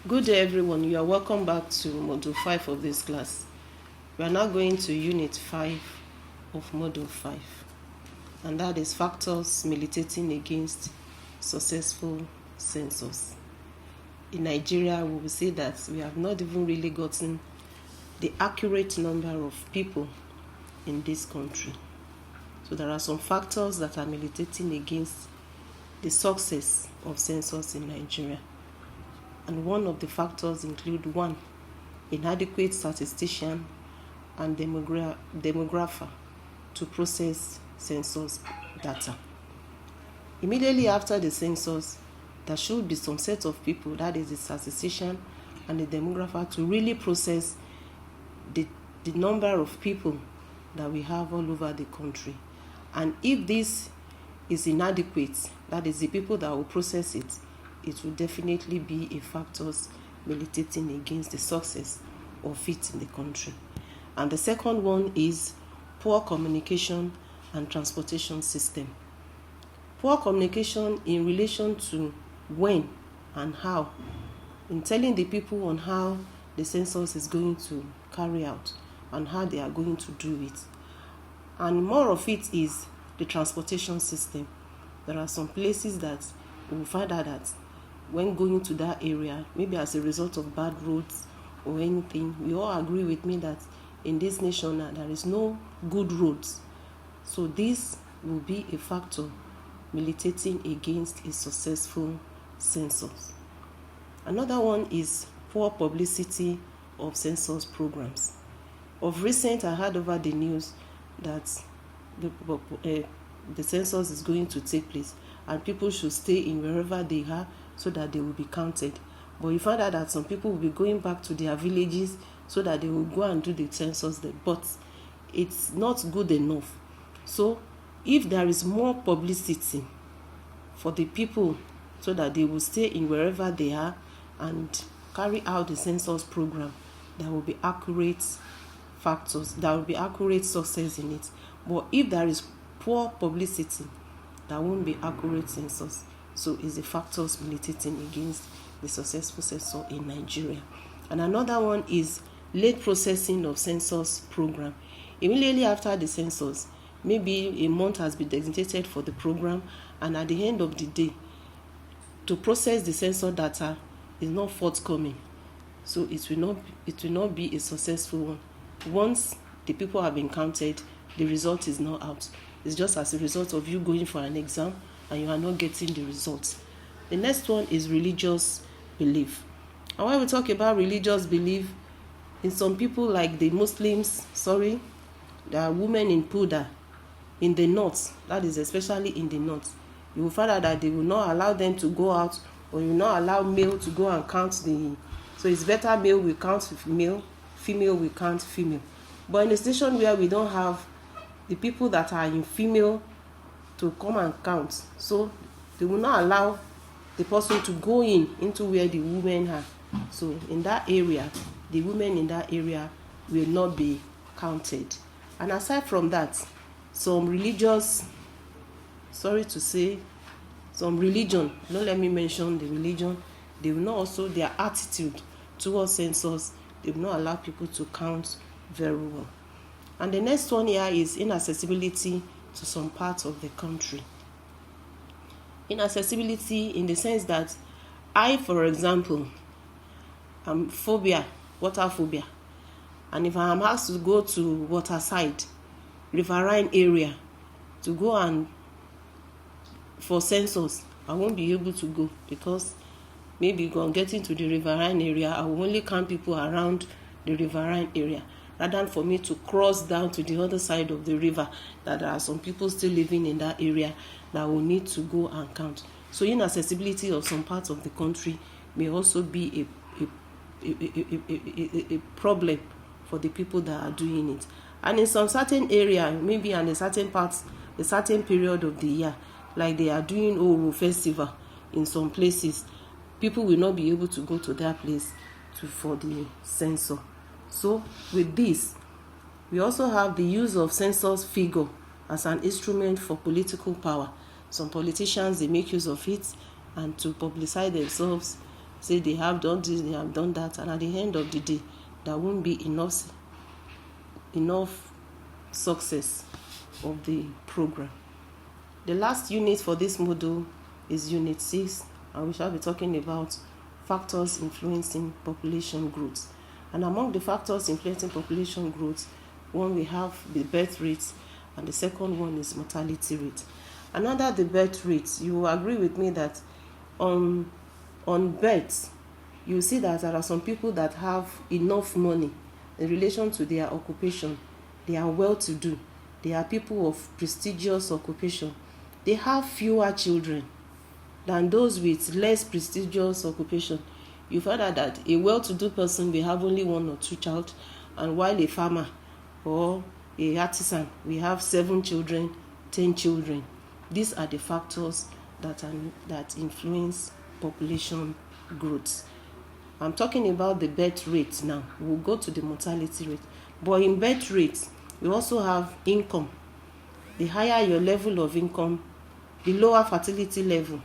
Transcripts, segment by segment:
Good day everyone, you are welcome back to Module 5 of this class. We are now going to Unit 5 of Module 5, and that is factors militating against successful census. In Nigeria, we will say that we have not even really gotten the accurate number of people in this country. So there are some factors that are militating against the success of census in Nigeria. And one of the factors include 1. Inadequate statistician and demographer to process census data. Immediately after the census, there should be some set of people, that is the statistician and the demographer, to really process the number of people that we have all over the country. And if this is inadequate, that is the people that will process it, it will definitely be a factors militating against the success of it in the country. And the second one is poor communication and transportation system. Poor communication in relation to when and how, in telling the people on how the census is going to carry out and how they are going to do it. And more of it is the transportation system. There are some places that we will find out that when going to that area, maybe as a result of bad roads or anything, we all agree with me that in this nation there is no good roads. So this will be a factor militating against a successful census. Another one is poor publicity of census programs. Of recent, I heard over the news that the census is going to take place and people should stay in wherever they are so that they will be counted. But you find out that some people will be going back to their villages so that they will go and do the census there. But it's not good enough. So if there is more publicity for the people so that they will stay in wherever they are and carry out the census program, there will be accurate factors, there will be accurate success in it. But if there is poor publicity, there won't be accurate census. So it's the factors militating against the successful census in Nigeria. And another one is late processing of census program. Immediately after the census, maybe a month has been designated for the program, and at the end of the day, to process the census data is not forthcoming. So it will not be a successful one. Once the people have been counted, the result is not out. It's just as a result of you going for an exam and you are not getting the results. The next one is religious belief. And when we talk about religious belief, in some people like the Muslims, there are women in Puda, in the north, that is especially in the north, you will find out that they will not allow them to go out, or you will not allow male to go and count so it's better male will count male, female will count female. But in a station where we don't have the people that are in female to come and count, so they will not allow the person to go into where the women are. So in that area, the women in that area will not be counted. And aside from that, some religion, don't let me mention the religion, they will not also, their attitude towards census, they will not allow people to count very well. And the next one here is inaccessibility to some parts of the country. Inaccessibility in the sense that I, for example, am water phobia. And if I am asked to go to waterside, riverine area, to go and for census, I won't be able to go because maybe on getting to the riverine area, I will only count people around the riverine area, rather than for me to cross down to the other side of the river, that there are some people still living in that area that will need to go and count. So inaccessibility of some parts of the country may also be a problem for the people that are doing it. And in some certain area, maybe in a certain period of the year, like they are doing Oro festival in some places, people will not be able to go to that place for the census. So with this, we also have the use of census figure as an instrument for political power. Some politicians, they make use of it and to publicize themselves say they have done this, they have done that, and at the end of the day, there won't be enough success of the program. The last unit for this module is Unit 6, and we shall be talking about factors influencing population growth. And among the factors influencing population growth, one we have the birth rate, and the second one is mortality rate. And under the birth rate, you will agree with me that on birth, you see that there are some people that have enough money in relation to their occupation. They are well-to-do. They are people of prestigious occupation. They have fewer children than those with less prestigious occupation. You find out that a well-to-do person will have only 1 or 2 children, and while a farmer or a artisan will have 7 children, 10 children. These are the factors that influence population growth. I'm talking about the birth rate now. We'll go to the mortality rate. But in birth rate, we also have income. The higher your level of income, the lower fertility level.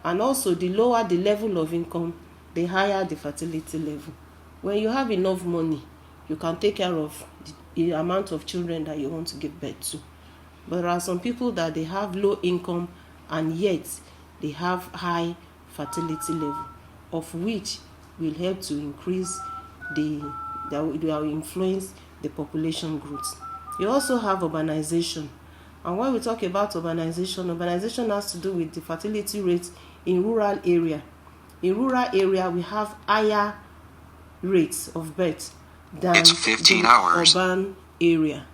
And also, the lower the level of income, the higher the fertility level. When you have enough money, you can take care of the amount of children that you want to give birth to. But there are some people that they have low income and yet they have high fertility level, of which will help to increase that will influence the population growth. You also have urbanization. And when we talk about urbanization has to do with the fertility rate in rural area. In rural area, we have higher rates of birth than the urban area.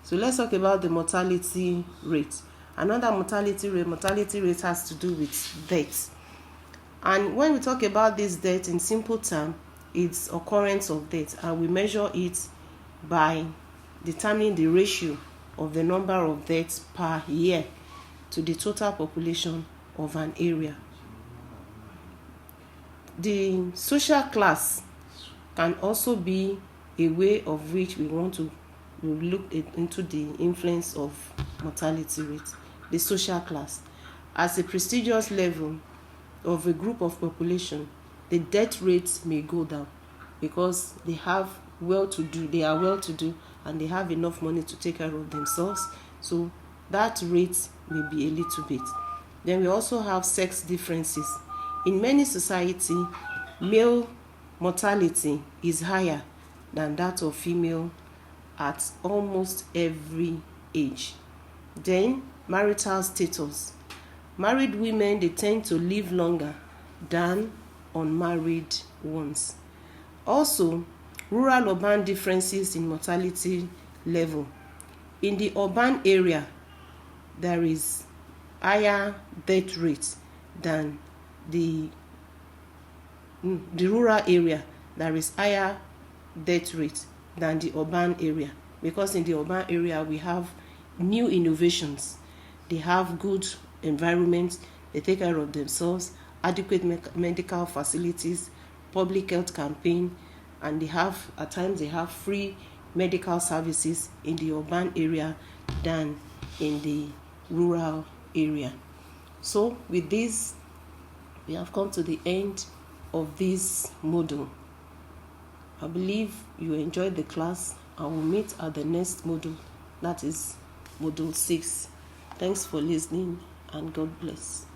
So let's talk about the mortality rate. Another mortality rate has to do with death. And when we talk about this death in simple terms, it's occurrence of death, and we measure it by determining the ratio of the number of deaths per year to the total population of an area. The social class can also be a way of which we want to look into the influence of mortality rate. The social class, as a prestigious level of a group of population, the death rates may go down because they are well-to-do, and they have enough money to take care of themselves. So that rate may be a little bit. Then we also have sex differences. In many societies, male mortality is higher than that of female at almost every age. Then marital status. Married women, they tend to live longer than unmarried ones. Also, rural-urban differences in mortality level. In the urban area, there is higher death rate than the rural area. There is higher death rate than the urban area, because in the urban area we have new innovations. They have good environment, they take care of themselves, adequate medical facilities, public health campaign, and at times they have free medical services in the urban area than in the rural area. So with this, we have come to the end of this module. I believe you enjoyed the class, and we'll meet at the next module, that is module 6. Thanks for listening, and God bless.